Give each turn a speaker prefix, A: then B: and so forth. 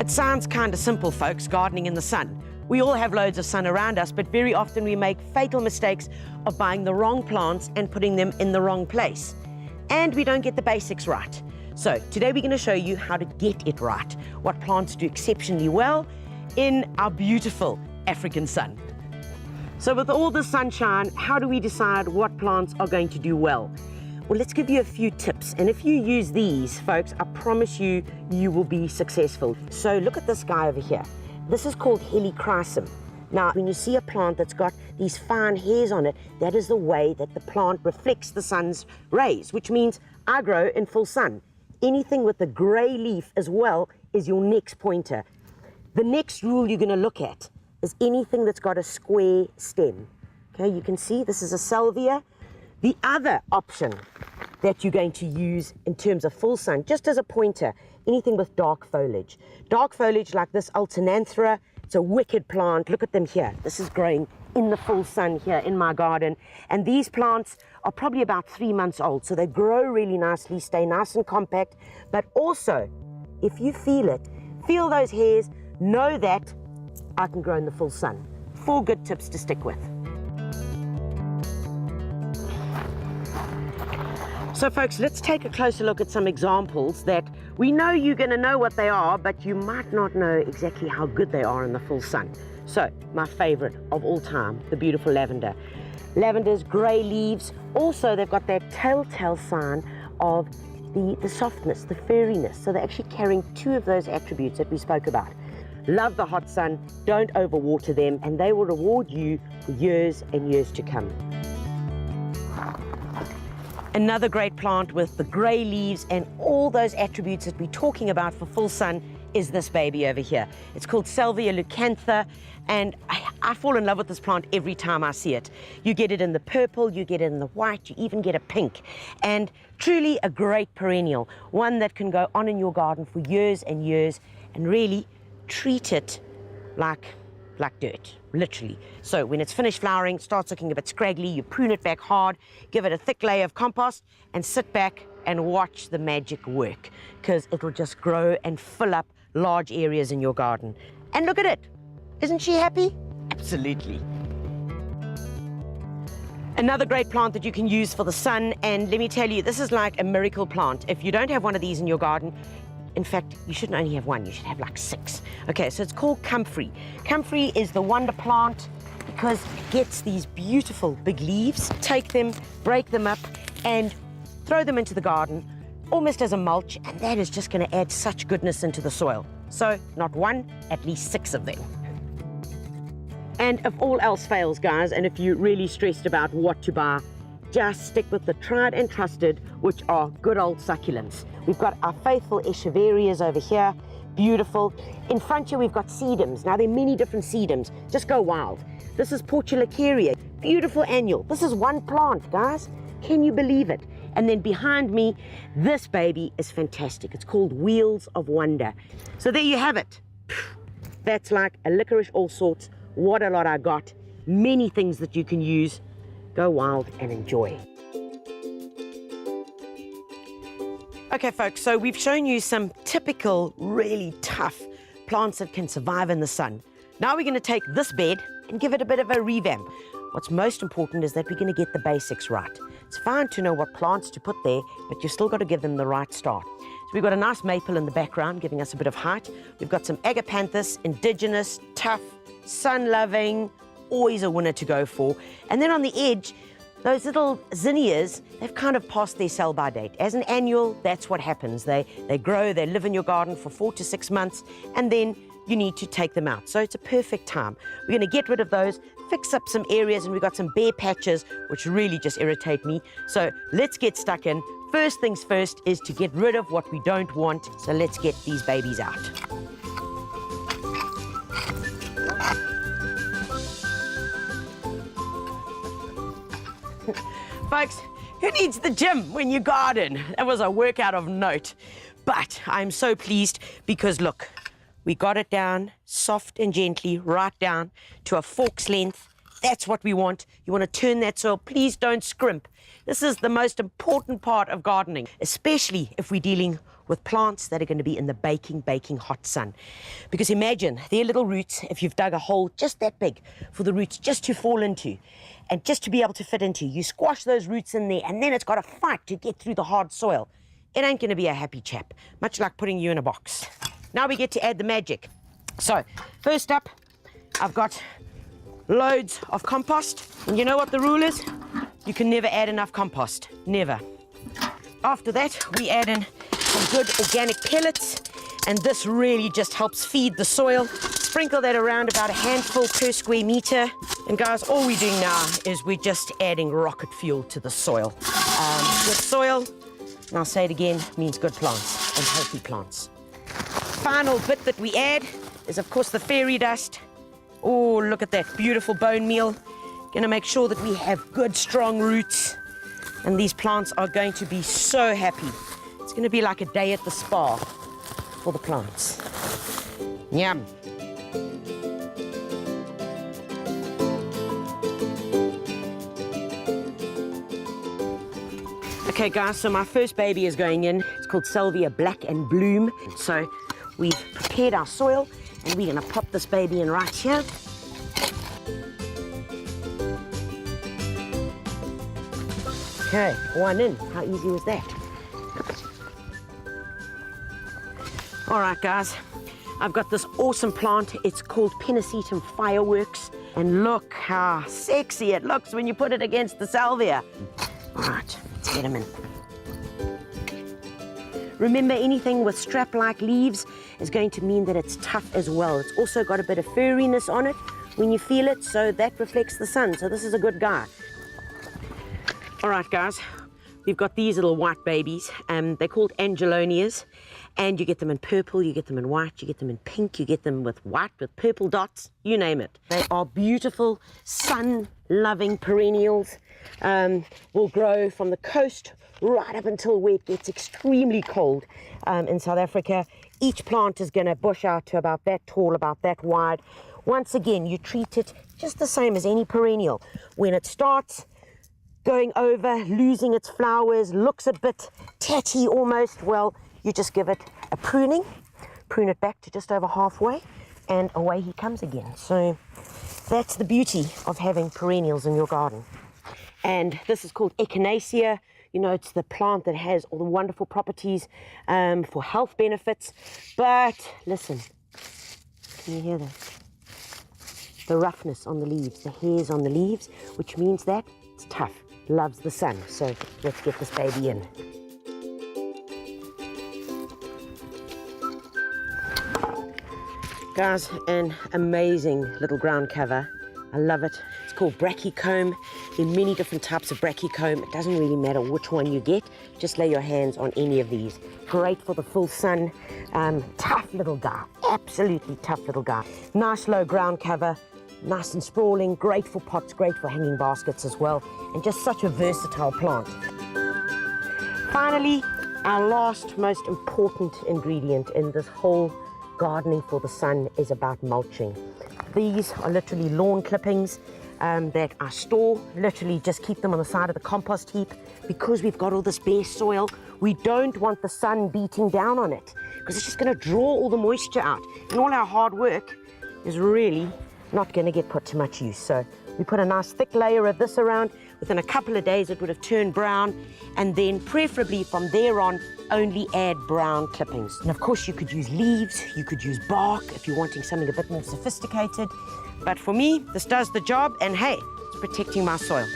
A: It sounds kind of simple, folks, gardening in the sun. We all have loads of sun around us, but very often we make fatal mistakes of buying the wrong plants and putting them in the wrong place. And we don't get the basics right. So today we're going to show you how to get it right, what plants do exceptionally well in our beautiful African sun. So with all the sunshine, how do we decide what plants are going to do well? Well, let's give you a few tips. And if you use these, folks, I promise you, you will be successful. So look at this guy over here. This is called helichrysum. Now, when you see a plant that's got these fine hairs on it, that is the way that the plant reflects the sun's rays, which means I grow in full sun. Anything with a gray leaf as well is your next pointer. The next rule you're going to look at is anything that's got a square stem. Okay, you can see this is a salvia. The other option that you're going to use in terms of full sun, just as a pointer, anything with dark foliage. Dark foliage like this Alternanthera, it's a wicked plant. Look at them here. This is growing in the full sun here in my garden. And these plants are probably about 3 months old, so they grow really nicely, stay nice and compact. But also, if you feel it, feel those hairs, know that I can grow in the full sun. 4 good tips to stick with. So folks, let's take a closer look at some examples that we know you're going to know what they are, but you might not know exactly how good they are in the full sun. So my favorite of all time, the beautiful lavender. Lavender's grey leaves, also they've got that telltale sign of the softness, the furriness. So they're actually carrying 2 of those attributes that we spoke about. Love the hot sun, don't overwater them, and they will reward you for years and years to come. Another great plant with the grey leaves and all those attributes that we're talking about for full sun is this baby over here. It's called Salvia leucantha, and I fall in love with this plant every time I see it. You get it in the purple, you get it in the white, you even get a pink. And truly a great perennial, one that can go on in your garden for years and years and really treat it like dirt, literally. So when it's finished flowering, starts looking a bit scraggly, you prune it back hard, give it a thick layer of compost, and sit back and watch the magic work, because it will just grow and fill up large areas in your garden. And look at it. Isn't she happy? Absolutely. Another great plant that you can use for the sun, and let me tell you, this is like a miracle plant. If you don't have one of these in your garden, in fact, you shouldn't only have one, you should have like 6. Okay, so it's called comfrey. Comfrey is the wonder plant because it gets these beautiful big leaves. Take them, break them up, and throw them into the garden, almost as a mulch, and that is just going to add such goodness into the soil. So, not 1, at least 6 of them. And if all else fails, guys, and if you're really stressed about what to buy, just stick with the tried and trusted, which are good old succulents. We've got our faithful echeverias over here, beautiful. In front here, we've got sedums. Now, there are many different sedums. Just go wild. This is Portulacaria, beautiful annual. This is one plant, guys. Can you believe it? And then behind me, this baby is fantastic. It's called Wheels of Wonder. So there you have it. That's like a licorice all sorts. What a lot I got. Many things that you can use. Go wild and enjoy. Okay, folks, so we've shown you some typical, really tough plants that can survive in the sun. Now we're going to take this bed and give it a bit of a revamp. What's most important is that we're going to get the basics right. It's fine to know what plants to put there, but you've still got to give them the right start. So we've got a nice maple in the background, giving us a bit of height. We've got some agapanthus, indigenous, tough, sun-loving, always a winner to go for. And then on the edge, those little zinnias, they've kind of passed their sell-by date. As an annual, that's what happens. They grow, they live in your garden for 4 to 6 months, and then you need to take them out. So it's a perfect time. We're going to get rid of those, fix up some areas, and we've got some bare patches, which really just irritate me. So let's get stuck in. First things first is to get rid of what we don't want. So let's get these babies out. Folks, who needs the gym when you garden? That was a workout of note. But I'm so pleased because look, we got it down soft and gently, right down to a fork's length. That's what we want. You want to turn that soil. Please don't scrimp. This is the most important part of gardening, especially if we're dealing with plants that are going to be in the baking hot sun. Because imagine their little roots, if you've dug a hole just that big for the roots just to fall into and just to be able to fit into, you squash those roots in there and then it's got to fight to get through the hard soil. It ain't going to be a happy chap, much like putting you in a box. Now we get to add the magic. So first up, I've got loads of compost. And you know what the rule is? You can never add enough compost, never. After that, we add in some good organic pellets, and this really just helps feed the soil. Sprinkle that around about a handful per square meter. And guys, all we're doing now is we're just adding rocket fuel to the soil. Good soil, and I'll say it again, means good plants and healthy plants. Final bit that we add is, of course, the fairy dust. Oh, look at that beautiful bone meal. Gonna make sure that we have good, strong roots. And these plants are going to be so happy. It's gonna be like a day at the spa for the plants. Yum. Okay guys, so my first baby is going in. It's called Salvia Black and Bloom. So we've prepared our soil and we're gonna pop this baby in right here. Okay, one in. How easy was that? All right guys, I've got this awesome plant. It's called Pennisetum Fireworks. And look how sexy it looks when you put it against the salvia. All right, let's get them in. Remember, anything with strap-like leaves is going to mean that it's tough as well. It's also got a bit of furriness on it when you feel it, so that reflects the sun. So this is a good guy. All right, guys, we've got these little white babies. They're called Angelonias, and you get them in purple, you get them in white, you get them in pink, you get them with white, with purple dots, you name it. They are beautiful, sun-loving perennials. Will grow from the coast right up until where it gets extremely cold in South Africa. Each plant is going to bush out to about that tall, about that wide. Once again, you treat it just the same as any perennial. When it starts going over, losing its flowers, looks a bit tatty almost, well, you just give it a pruning, prune it back to just over halfway, and away he comes again. So that's the beauty of having perennials in your garden. And this is called Echinacea. You know, it's the plant that has all the wonderful properties for health benefits. But listen, can you hear that? The roughness on the leaves, the hairs on the leaves, which means that it's tough, loves the sun. So let's get this baby in. Guys, an amazing little ground cover. I love it. It's called brachycomb. There are many different types of brachycomb. It doesn't really matter which one you get. Just lay your hands on any of these. Great for the full sun. Tough little guy. Absolutely tough little guy. Nice low ground cover. Nice and sprawling. Great for pots. Great for hanging baskets as well. And just such a versatile plant. Finally, our last most important ingredient in this whole gardening for the sun is about mulching. These are literally lawn clippings that I store, literally just keep them on the side of the compost heap. Because we've got all this bare soil, we don't want the sun beating down on it because it's just going to draw all the moisture out. And all our hard work is really not going to get put to much use. So we put a nice thick layer of this around. Within a couple of days, it would have turned brown. And then preferably from there on, only add brown clippings. And of course, you could use leaves, you could use bark if you're wanting something a bit more sophisticated. But for me, this does the job, and hey, it's protecting my soil.